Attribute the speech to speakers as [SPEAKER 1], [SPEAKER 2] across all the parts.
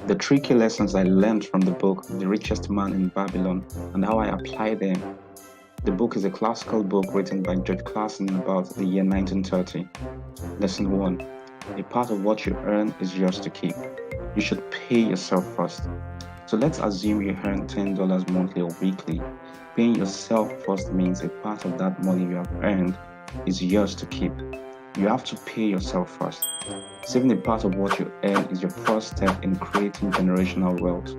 [SPEAKER 1] The tricky lessons I learned from the book The Richest Man in Babylon and how I apply them. The book is a classical book written by George Carlson in about the year 1930. Lesson 1. A part of what you earn is yours to keep. You should pay yourself first. So let's assume you earn $10 monthly or weekly. Paying yourself first means a part of that money you have earned is yours to keep. You have to pay yourself first. Saving a part of what you earn is your first step in creating generational wealth.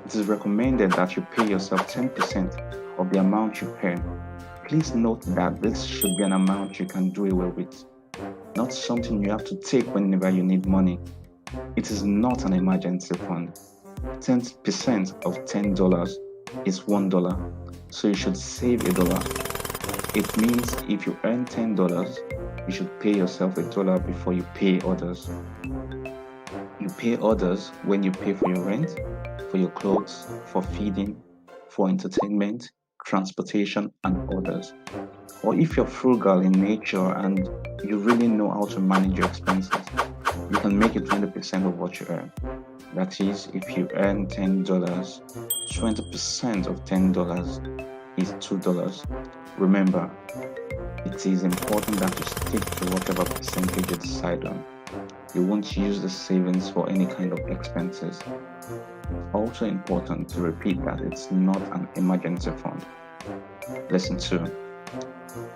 [SPEAKER 1] It is recommended that you pay yourself 10% of the amount you earn. Please note that this should be an amount you can do away with, not something you have to take whenever you need money. It is not an emergency fund. 10% of $10 is $1, so you should save $1. It means if you earn $10, you should pay yourself $1 before you pay others. You pay others when you pay for your rent, for your clothes, for feeding, for entertainment, transportation, and others. Or if you're frugal in nature and you really know how to manage your expenses, you can make it 20% of what you earn. That is, if you earn $10, 20% of $10 is $2. Remember, it is important that you stick to whatever percentage you decide on. You won't use the savings for any kind of expenses. It's also important to repeat that it's not an emergency fund. Lesson 2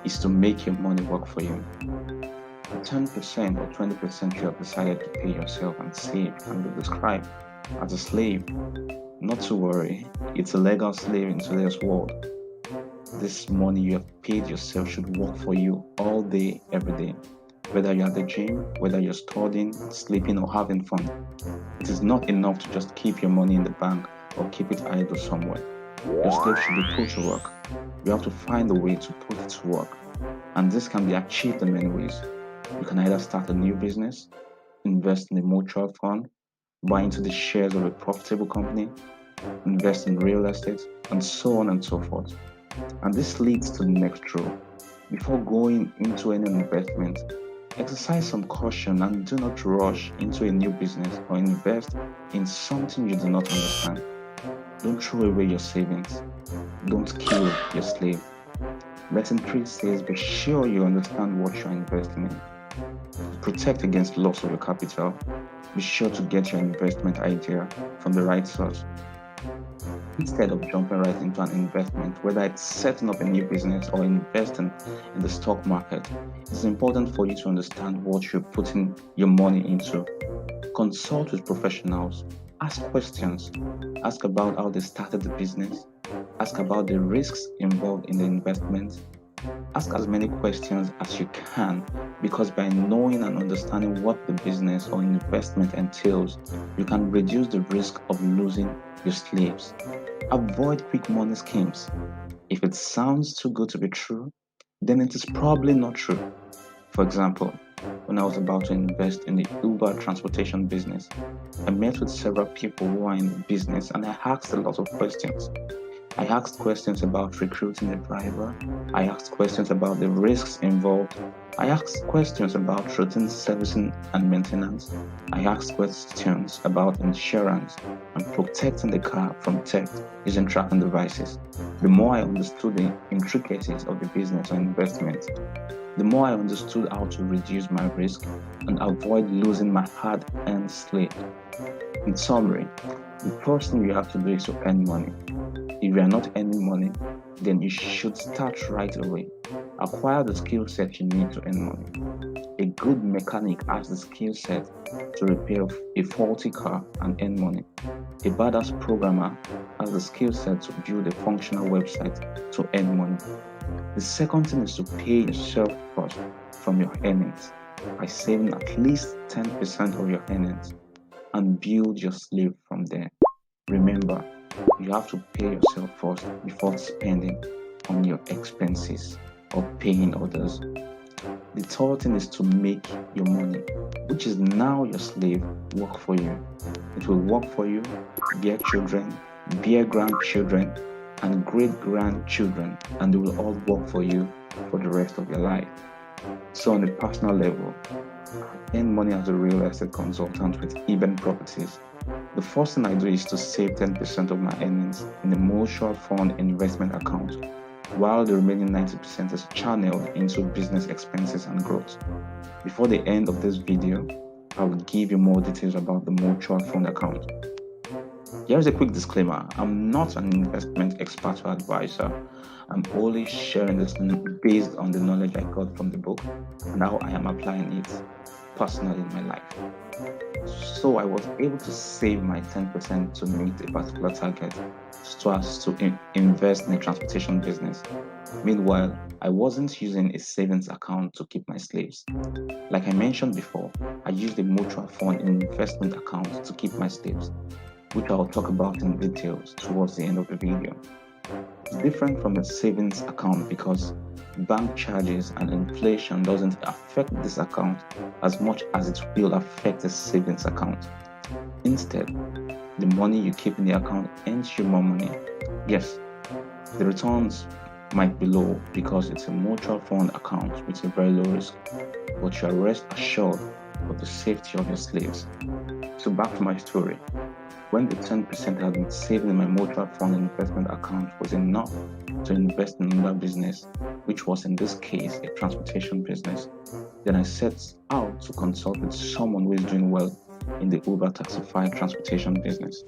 [SPEAKER 1] is to make your money work for you. The 10% or 20% you have decided to pay yourself and save can be described as a slave. Not to worry, it's a legal slave in today's world. This money you have paid yourself should work for you all day, every day. Whether you're at the gym, whether you're studying, sleeping, or having fun. It is not enough to just keep your money in the bank or keep it idle somewhere. Your slave should be put to work. You have to find a way to put it to work. And this can be achieved in many ways. You can either start a new business, invest in a mutual fund, buy into the shares of a profitable company, invest in real estate, and so on and so forth. And this leads to the next rule. Before going into any investment, exercise some caution and do not rush into a new business or invest in something you do not understand. Don't throw away your savings. Don't kill your slave. Lesson 3 says be sure you understand what you are investing in. To protect against loss of your capital, be sure to get your investment idea from the right source. Instead of jumping right into an investment, whether it's setting up a new business or investing in the stock market, it's important for you to understand what you're putting your money into. Consult with professionals. Ask questions. Ask about how they started the business. Ask about the risks involved in the investment. Ask as many questions as you can, because by knowing and understanding what the business or investment entails, you can reduce the risk of losing your slaves. Avoid quick money schemes. If it sounds too good to be true, then it is probably not true. For example, when I was about to invest in the Uber transportation business, I met with several people who are in the business and I asked a lot of questions. I asked questions about recruiting a driver. I asked questions about the risks involved. I asked questions about routine servicing and maintenance. I asked questions about insurance and protecting the car from theft using tracking devices. The more I understood the intricacies of the business or investment, the more I understood how to reduce my risk and avoid losing my hard-earned slave. In summary, the first thing you have to do is to earn money. If you are not earning money, then you should start right away. Acquire the skill set you need to earn money. A good mechanic has the skill set to repair a faulty car and earn money. A badass programmer has the skill set to build a functional website to earn money. The second thing is to pay yourself first from your earnings by saving at least 10% of your earnings and build your slave from there. Remember, you have to pay yourself first before spending on your expenses or paying others. The third thing is to make your money, which is now your slave, work for you. It will work for you, bear children, bear grandchildren, and great grandchildren, and they will all work for you for the rest of your life. So, on a personal level, earn money as a real estate consultant with Eben Properties. The first thing I do is to save 10% of my earnings in a mutual fund investment account, while the remaining 90% is channeled into business expenses and growth. Before the end of this video, I will give you more details about the mutual fund account. Here's a quick disclaimer. I'm not an investment expert or advisor. I'm only sharing this based on the knowledge I got from the book and how I am applying it personally in my life. So I was able to save my 10% to meet a particular target so as to invest in a transportation business. Meanwhile, I wasn't using a savings account to keep my slaves. Like I mentioned before, I used a mutual fund investment account to keep my slaves, which I'll talk about in details towards the end of the video. It's different from a savings account because bank charges and inflation doesn't affect this account as much as it will affect a savings account. Instead, the money you keep in the account earns you more money. Yes, the returns might be low because it's a mutual fund account with a very low risk, but you are rest assured of the safety of your slaves. So back to my story. When the 10% I had been saved in my mutual fund investment account was enough to invest in another business, which was in this case a transportation business, then I set out to consult with someone who is doing well in the Uber taxified transportation business.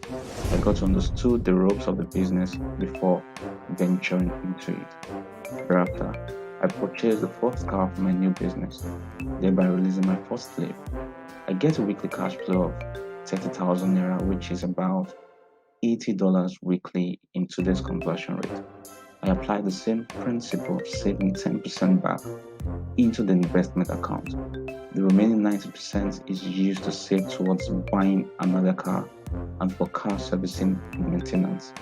[SPEAKER 1] I got to understand the ropes of the business before venturing into it. Thereafter, I purchased the first car for my new business, thereby releasing my first slave. I get a weekly cash flow of 30,000 naira, which is about $80 weekly in today's conversion rate. I apply the same principle of saving 10% back into the investment account. The remaining 90% is used to save towards buying another car and for car servicing and maintenance.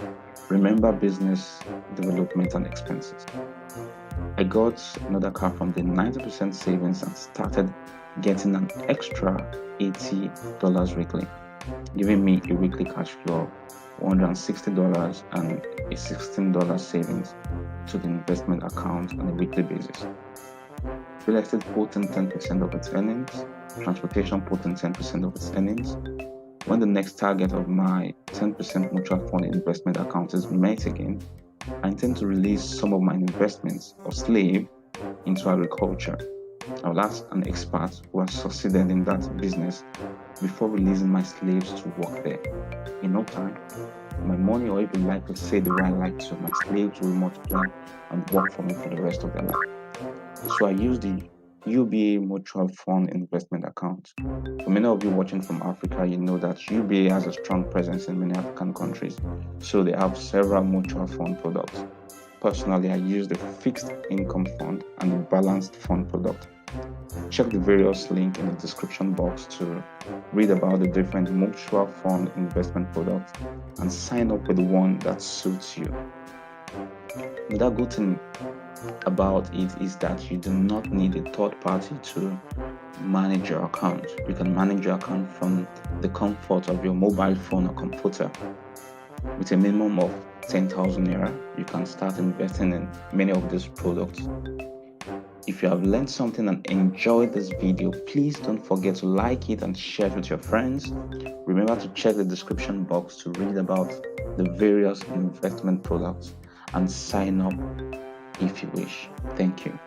[SPEAKER 1] Remember business development and expenses. I got another car from the 90% savings and started getting an extra $80 weekly, giving me a weekly cash flow of $160 and a $16 savings to the investment account on a weekly basis. Real estate put in 10% of its earnings, transportation put in 10% of its earnings. When the next target of my 10% mutual fund investment account is met again, I intend to release some of my investments or slave into agriculture. I will ask an expert who has succeeded in that business before releasing my slaves to work there. In no time, my money, or if you like to say the way I like to, my slaves will multiply and work for me for the rest of their life. So I use the UBA mutual fund investment account. For many of you watching from Africa, you know that UBA has a strong presence in many African countries, so they have several mutual fund products. Personally, I use the fixed income fund and the balanced fund product. Check the various links in the description box to read about the different mutual fund investment products and sign up with the one that suits you. Another good thing about it is that you do not need a third party to manage your account. You can manage your account from the comfort of your mobile phone or computer. With a minimum of 10,000 naira, you can start investing in many of these products. If you have learned something and enjoyed this video, please don't forget to like it and share it with your friends. Remember to check the description box to read about the various investment products and sign up if you wish. Thank you.